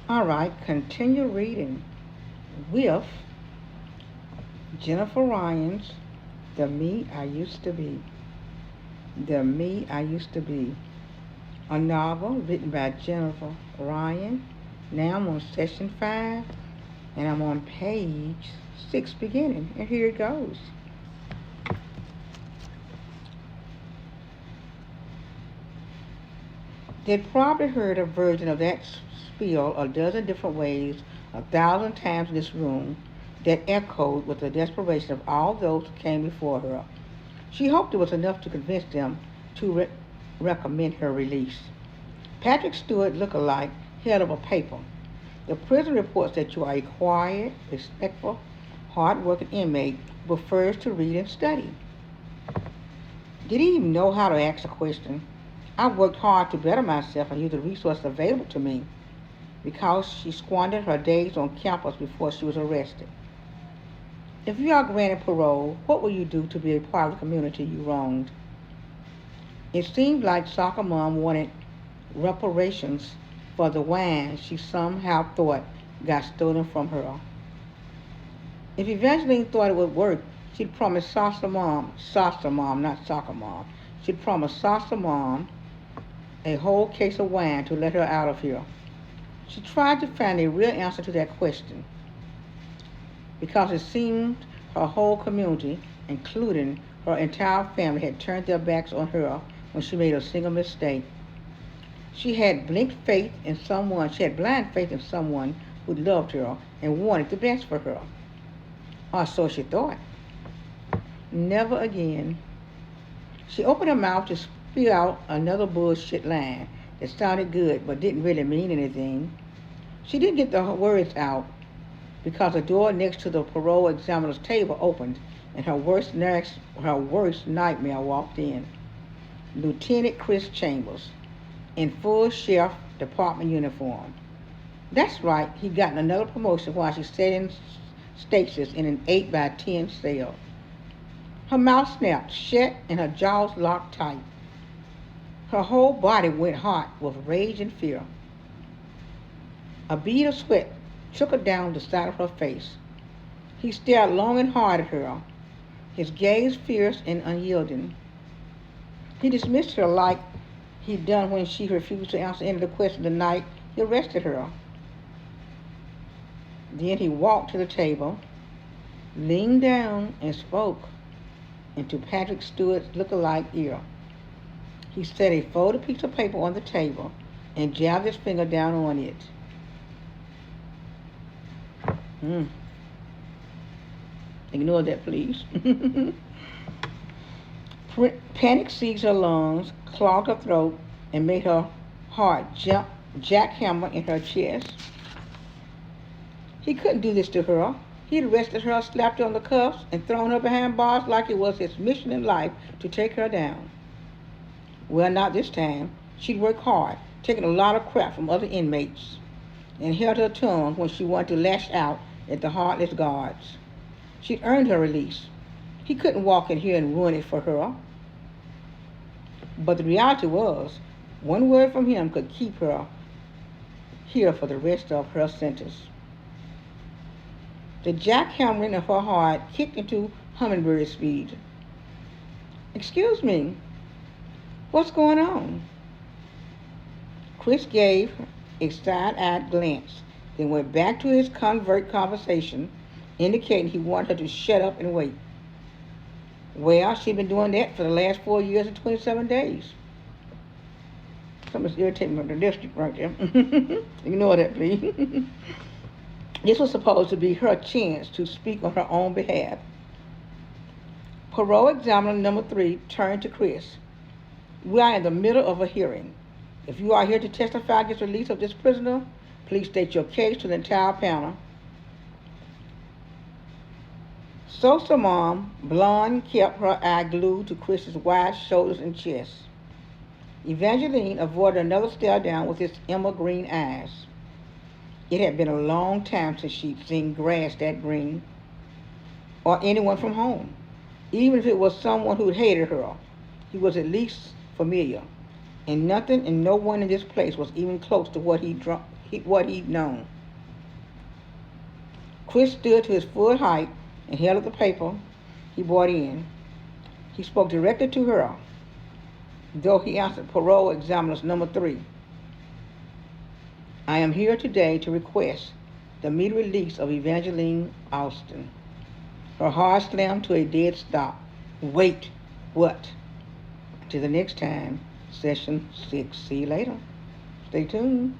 All right, continue reading with Jennifer Ryan's The Me I Used to Be. The Me I Used to Be. A novel written by Jennifer Ryan. Now I'm on session 5 and I'm on page 6 beginning. And here it goes. They'd probably heard a version of that spiel a dozen different ways, 1,000 times in this room, that echoed with the desperation of all those who came before her. She hoped it was enough to convince them to recommend her release. Patrick Stewart look-alike held up a paper. The prison reports that you are a quiet, respectful, hard-working inmate who prefers to read and study. Did he even know how to ask a question? I worked hard to better myself and use the resources available to me because she squandered her days on campus before she was arrested. If you are granted parole, what will you do to be a part of the community you wronged? It seemed like Soccer Mom wanted reparations for the wine she somehow thought got stolen from her. If Evangeline thought it would work, she'd promised Salsa Mom, not Soccer Mom, she'd promised Salsa Mom a whole case of wine to let her out of here. She tried to find a real answer to that question because it seemed her whole community, including her entire family, had turned their backs on her when she made a single mistake. She had blind faith in someone who loved her and wanted the best for her. Or so she thought. Never again. She opened her mouth to spew out another bullshit line that sounded good but didn't really mean anything. She didn't get the words out because the door next to the parole examiner's table opened and her worst nightmare walked in. Lieutenant Chris Chambers, in full sheriff department uniform. That's right, he'd gotten another promotion while she sat in stasis in an 8 by 10 cell. Her mouth snapped shut and her jaws locked tight. Her whole body went hot with rage and fear. A bead of sweat trickled down the side of her face. He stared long and hard at her, his gaze fierce and unyielding. He dismissed her like he'd done when she refused to answer any of the questions the night he arrested her. Then he walked to the table, leaned down, and spoke into Patrick Stewart's look-alike ear. He set a folded piece of paper on the table and jabbed his finger down on it. Ignore that, please. Panic seized her lungs, clogged her throat, and made her heart jackhammer in her chest. He couldn't do this to her. He'd arrested her, slapped her on the cuffs, and thrown her behind bars like it was his mission in life to take her down. Well, not this time. She'd worked hard, taken a lot of crap from other inmates, and held her tongue when she wanted to lash out at the heartless guards. She'd earned her release. He couldn't walk in here and ruin it for her. But the reality was, one word from him could keep her here for the rest of her sentence. The jackhammering of her heart kicked into hummingbird speed. Excuse me, what's going on? Chris gave a side-eyed glance, then went back to his convert conversation, indicating he wanted her to shut up and wait. Well, she'd been doing that for the last 4 years and 27 days. Something's irritating about the district right there. Ignore that, please. This was supposed to be her chance to speak on her own behalf. Parole examiner number 3 turned to Chris. We are in the middle of a hearing. If you are here to testify against the release of this prisoner, please state your case to the entire panel. Salsa Mom, blonde, kept her eye glued to Chris's wide shoulders and chest. Evangeline avoided another stare down with his emerald green eyes. It had been a long time since she'd seen grass that green, or anyone from home. Even if it was someone who hated her, he was at least familiar. And nothing and no one in this place was even close to what what he'd known. Chris stood to his full height and held up the paper he brought in. He spoke directly to her, though he answered parole examiner's number 3. I am here today to request the immediate release of Evangeline Austin. Her heart slammed to a dead stop. Wait, what? Until the next time, session 6. See you later. Stay tuned.